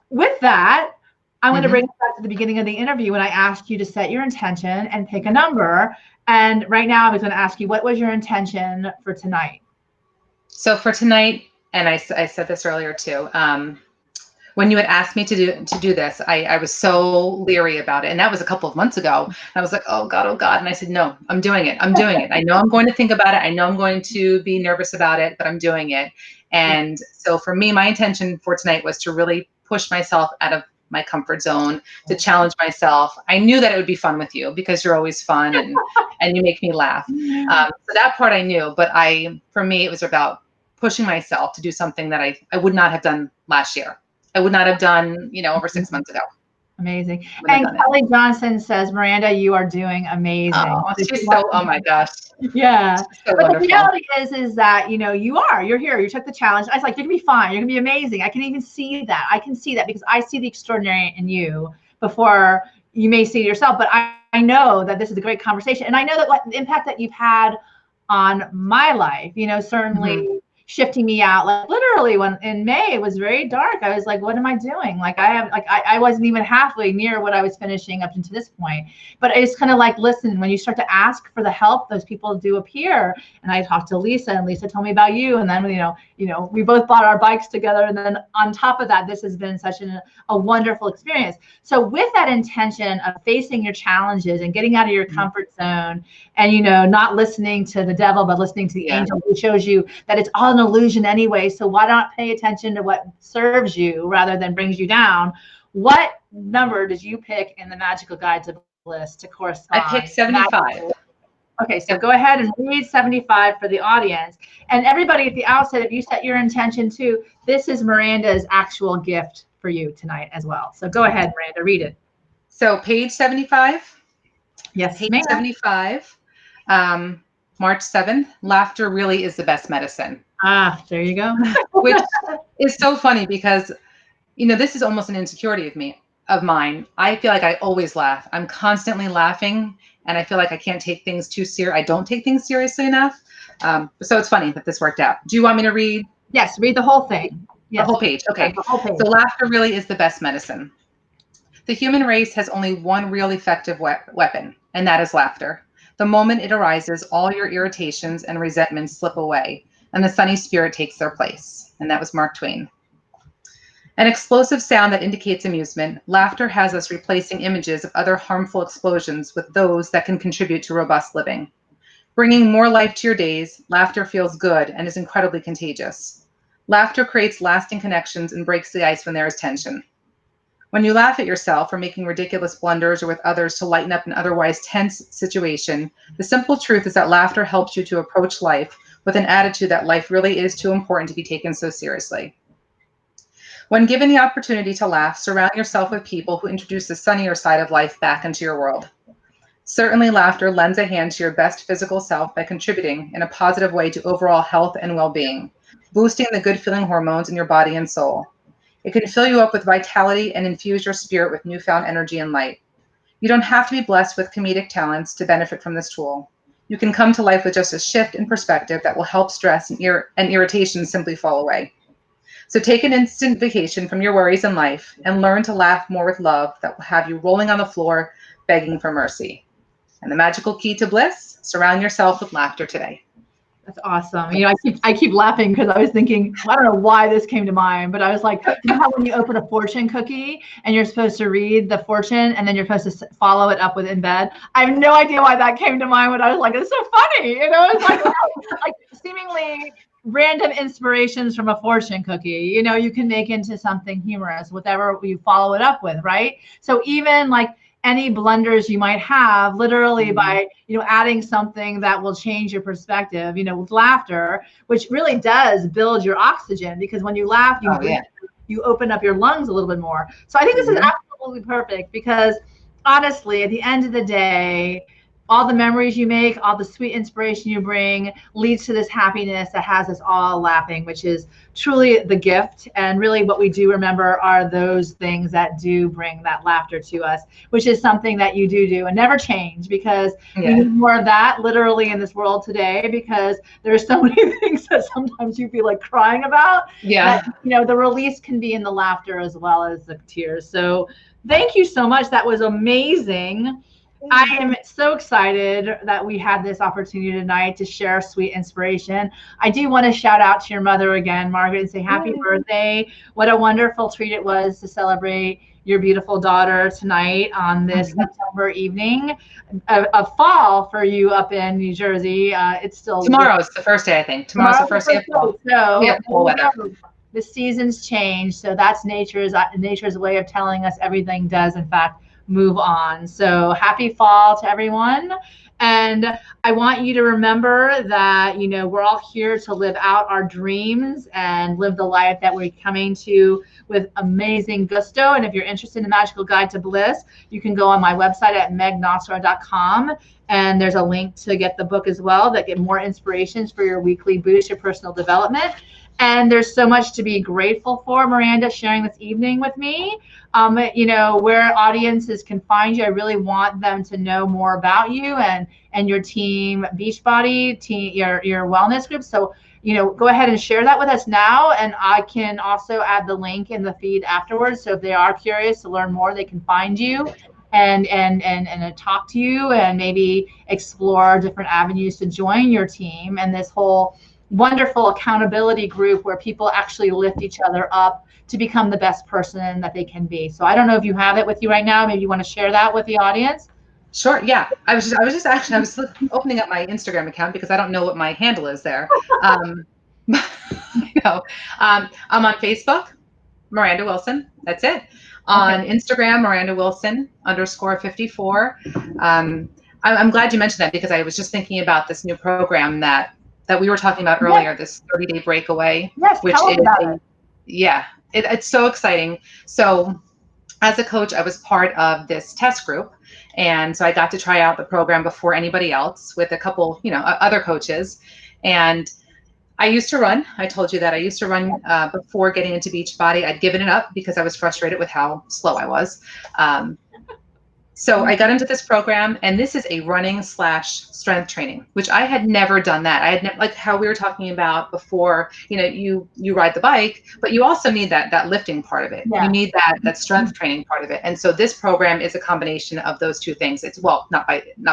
with that, I'm going to bring it back to the beginning of the interview when I asked you to set your intention and pick a number. And right now I was going to ask you, what was your intention for tonight? So for tonight, and I said this earlier too, when you had asked me to do this, I was so leery about it. And that was a couple of months ago. I was like, oh God. And I said, no, I'm doing it. I'm doing it. I know I'm going to think about it. I know I'm going to be nervous about it, but I'm doing it. And so for me, my intention for tonight was to really push myself out of my comfort zone, to challenge myself. I knew that it would be fun with you because you're always fun and you make me laugh. So that part I knew, but for me, it was about pushing myself to do something that I would not have done last year. I would not have done, over 6 months ago. Amazing. And Kelly Johnson says, Miranda, you are doing amazing. Oh, she's so, oh my gosh. Yeah. So but wonderful. The reality is that, you're here, you took the challenge. I was like, you're gonna be fine. You're gonna be amazing. I can even see that. I can see that because I see the extraordinary in you before you may see it yourself. But I know that this is a great conversation. And I know that the impact that you've had on my life, certainly shifting me out, like literally when in May, it was very dark. I was like, what am I doing? Like I wasn't even halfway near what I was finishing up to this point. But it's kind of like, listen, when you start to ask for the help, those people do appear. And I talked to Lisa, and Lisa told me about you. And then, we both bought our bikes together. And then on top of that, this has been such a wonderful experience. So with that intention of facing your challenges and getting out of your comfort zone and, not listening to the devil, but listening to the angel who shows you that it's all an illusion anyway. So why not pay attention to what serves you rather than brings you down? What number did you pick in the Magical Guide to Bliss to correspond? I picked 75. Okay, so go ahead and read 75 for the audience. And everybody at the outset, if you set your intention too, this is Miranda's actual gift for you tonight as well. So go ahead, Miranda, read it. So page 75. Yes, page 75. March 7th, laughter really is the best medicine. Ah, there you go. Which is so funny because, this is almost an insecurity of mine. I feel like I always laugh. I'm constantly laughing, and I feel like I can't take things too serious. I don't take things seriously enough. So it's funny that this worked out. Do you want me to read? Yes, read the whole thing. Yes. The whole page. Okay. The whole page. So laughter really is the best medicine. The human race has only one real effective weapon, and that is laughter. The moment it arises, all your irritations and resentments slip away, and the sunny spirit takes their place. And that was Mark Twain. An explosive sound that indicates amusement, laughter has us replacing images of other harmful explosions with those that can contribute to robust living. Bringing more life to your days, laughter feels good and is incredibly contagious. Laughter creates lasting connections and breaks the ice when there is tension. When you laugh at yourself for making ridiculous blunders or with others to lighten up an otherwise tense situation, the simple truth is that laughter helps you to approach life with an attitude that life really is too important to be taken so seriously. When given the opportunity to laugh, surround yourself with people who introduce the sunnier side of life back into your world. Certainly, laughter lends a hand to your best physical self by contributing in a positive way to overall health and well-being, boosting the good feeling hormones in your body and soul. It can fill you up with vitality and infuse your spirit with newfound energy and light. You don't have to be blessed with comedic talents to benefit from this tool. You can come to life with just a shift in perspective that will help stress and irritation simply fall away. So take an instant vacation from your worries in life and learn to laugh more with love that will have you rolling on the floor, begging for mercy. And the magical key to bliss, surround yourself with laughter today. That's awesome. You know, I keep laughing because I was thinking, I don't know why this came to mind, but I was like, you know how when you open a fortune cookie and you're supposed to read the fortune and then you're supposed to follow it up with in bed? I have no idea why that came to mind, but I was like, it's so funny. You know, it's like seemingly random inspirations from a fortune cookie, you know, you can make into something humorous, whatever you follow it up with, right? So even like any blunders you might have, literally by, you know, adding something that will change your perspective, you know, with laughter, which really does build your oxygen, because when you laugh, you open up your lungs a little bit more. So I think this is absolutely perfect, because honestly, at the end of the day, all the memories you make, all the sweet inspiration you bring leads to this happiness that has us all laughing, which is truly the gift. And really what we do remember are those things that do bring that laughter to us, which is something that you do and never change, because we need more of that literally in this world today, because there's so many things that sometimes you feel like crying about. That, you know, the release can be in the laughter as well as the tears. So thank you so much. That was amazing. I am so excited that we had this opportunity tonight to share sweet inspiration. I do want to shout out to your mother again, Margaret, and say happy birthday. What a wonderful treat it was to celebrate your beautiful daughter tonight on this September evening of fall for you up in New Jersey. It's still tomorrow's the first day, I think. Tomorrow's the first day of fall. So full weather. The seasons change, so that's nature's way of telling us everything does in fact move on. So happy fall to everyone. And I want you to remember that, you know, we're all here to live out our dreams and live the life that we're coming to with amazing gusto. And if you're interested in the Magical Guide to Bliss, you can go on my website at megnocero.com. And there's a link to get the book as well, that get more inspirations for your weekly boost of personal development. And there's so much to be grateful for, Miranda, sharing this evening with me. You know, where audiences can find you, I really want them to know more about you and your team Beachbody, your wellness group. So, you know, go ahead and share that with us now. And I can also add the link in the feed afterwards. So if they are curious to learn more, they can find you and talk to you and maybe explore different avenues to join your team and this whole wonderful accountability group where people actually lift each other up to become the best person that they can be. So I don't know if you have it with you right now. Maybe you want to share that with the audience. Sure. Yeah. I was opening up my Instagram account because I don't know what my handle is there. I'm on Facebook, Miranda Wilson. That's it. On Instagram, Miranda Wilson _54. I'm glad you mentioned that, because I was just thinking about this new program that we were talking about earlier, this 30-day breakaway, which is it's so exciting. So as a coach, I was part of this test group. And so I got to try out the program before anybody else with a couple, you know, other coaches. And I used to run. I told you that I used to run before getting into Beachbody. I'd given it up because I was frustrated with how slow I was. So I got into this program, and this is a running / strength training, which I had never done that. I had like how we were talking about before, you know, you ride the bike, but you also need that lifting part of it. You need that strength training part of it. And so this program is a combination of those two things. It's not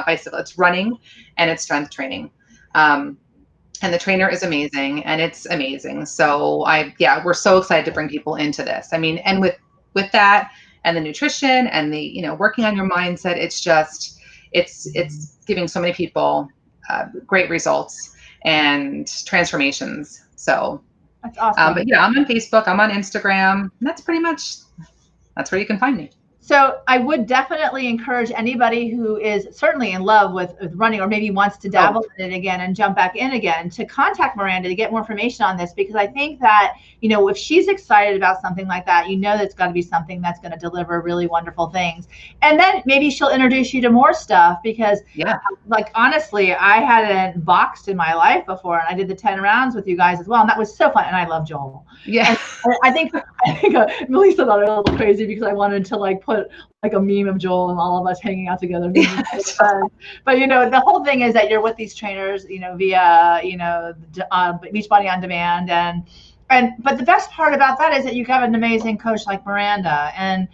bicycle, it's running and it's strength training. And the trainer is amazing, and it's amazing. So we're so excited to bring people into this. I mean, and with that, and the nutrition and the, you know, working on your mindset, it's giving so many people great results and transformations. So that's awesome. But yeah, I'm on Facebook, I'm on Instagram, and that's where you can find me. So I would definitely encourage anybody who is certainly in love with running, or maybe wants to dabble in it again and jump back in again, to contact Miranda to get more information on this, because I think that, if she's excited about something like that, that's got to be something that's going to deliver really wonderful things. And then maybe she'll introduce you to more stuff, because like, honestly, I hadn't boxed in my life before, and I did the 10 rounds with you guys as well. And that was so fun. And I love Joel. Yeah. And I think Melissa thought I was a little crazy because I wanted to like put like a meme of Joel and all of us hanging out together. But the whole thing is that you're with these trainers, via Beachbody on Demand, but the best part about that is that you have an amazing coach like Miranda, and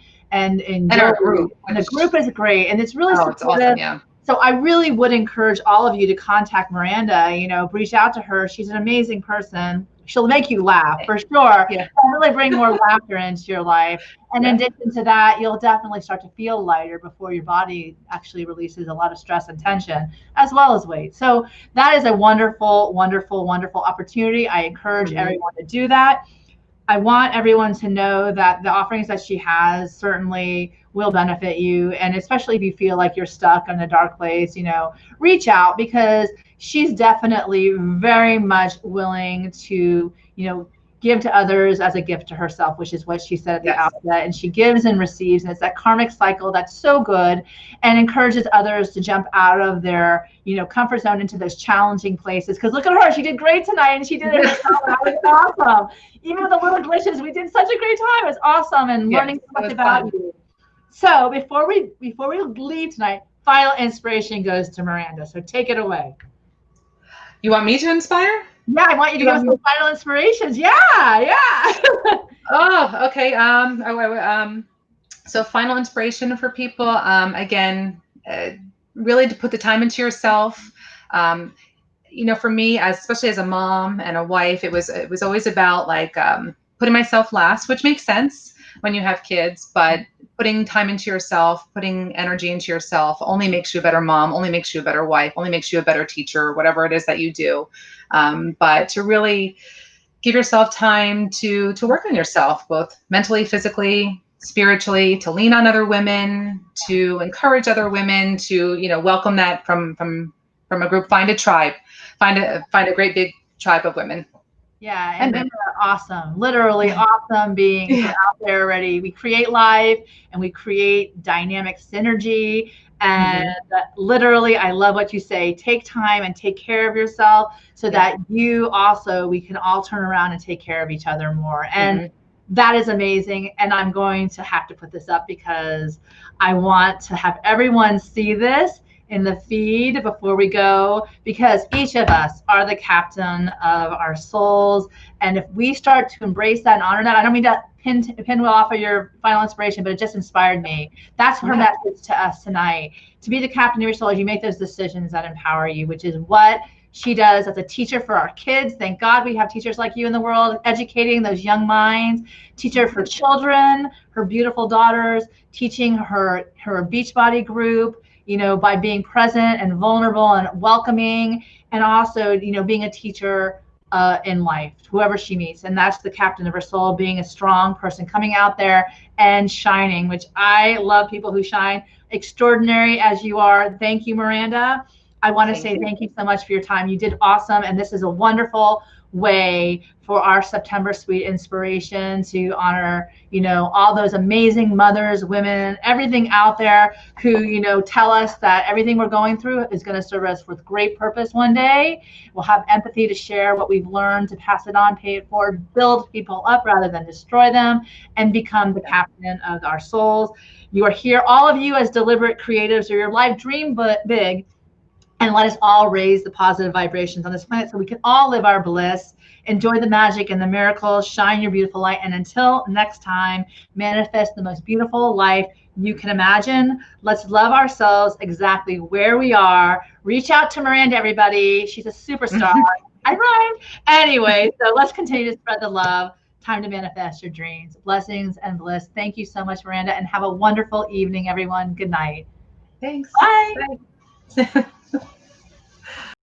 our group, and the group is great, and it's really it's awesome. Yeah. So I really would encourage all of you to contact Miranda, reach out to her. She's an amazing person. She'll make you laugh for sure. Yeah. She'll really bring more laughter into your life. And in addition to that, you'll definitely start to feel lighter before your body actually releases a lot of stress and tension, as well as weight. So that is a wonderful, wonderful, wonderful opportunity. I encourage everyone to do that. I want everyone to know that the offerings that she has certainly will benefit you. And especially if you feel like you're stuck in a dark place, reach out, because she's definitely very much willing to, give to others as a gift to herself, which is what she said at the outset. And she gives and receives. And it's that karmic cycle that's so good, and encourages others to jump out of their, comfort zone into those challenging places. Because look at her, she did great tonight, and she did it herself. And that was awesome. Even with the little glitches, we did such a great time. It was awesome, and learning so much about you. So before we leave tonight, final inspiration goes to Miranda. So take it away. You want me to inspire? Yeah, I want you to give us some final inspirations. Yeah. Oh, okay. So final inspiration for people, again, really to put the time into yourself. For me, especially as a mom and a wife, it was always about like putting myself last, which makes sense when you have kids, but putting time into yourself, putting energy into yourself only makes you a better mom, only makes you a better wife, only makes you a better teacher, whatever it is that you do. But to really give yourself time to work on yourself, both mentally, physically, spiritually, to lean on other women, to encourage other women, to, welcome that from a group, find a tribe, find a great big tribe of women. Yeah, and women are awesome, literally awesome beings out there already. We create life, and we create dynamic synergy. And literally, I love what you say, take time and take care of yourself, so that we can all turn around and take care of each other more. And that is amazing. And I'm going to have to put this up, because I want to have everyone see this in the feed before we go, because each of us are the captain of our souls. And if we start to embrace that and honor that, I don't mean to pin Will off of your final inspiration, but it just inspired me. That's her message to us tonight. To be the captain of your soul, as you make those decisions that empower you, which is what she does as a teacher for our kids. Thank God we have teachers like you in the world, educating those young minds. Teacher for children, her beautiful daughters, teaching her Beachbody group, by being present and vulnerable and welcoming, and also, being a teacher in life, whoever she meets. And that's the captain of her soul, being a strong person, coming out there and shining, which I love people who shine, extraordinary as you are. Thank you, Miranda. I want to say thank you so much for your time. You did awesome. And this is a wonderful way for our September Sweet Inspiration to honor, all those amazing mothers, women, everything out there who, tell us that everything we're going through is going to serve us with great purpose one day. We'll have empathy to share what we've learned, to pass it on, pay it forward, build people up rather than destroy them, and become the captain of our souls. You are here, all of you, as deliberate creatives, or your life dream big. And let us all raise the positive vibrations on this planet, so we can all live our bliss, enjoy the magic and the miracles, shine your beautiful light. And until next time, manifest the most beautiful life you can imagine. Let's love ourselves exactly where we are. Reach out to Miranda, everybody. She's a superstar. I rhymed. Anyway, so let's continue to spread the love. Time to manifest your dreams. Blessings and bliss. Thank you so much, Miranda, and have a wonderful evening, everyone. Good night. Thanks. Bye. Bye.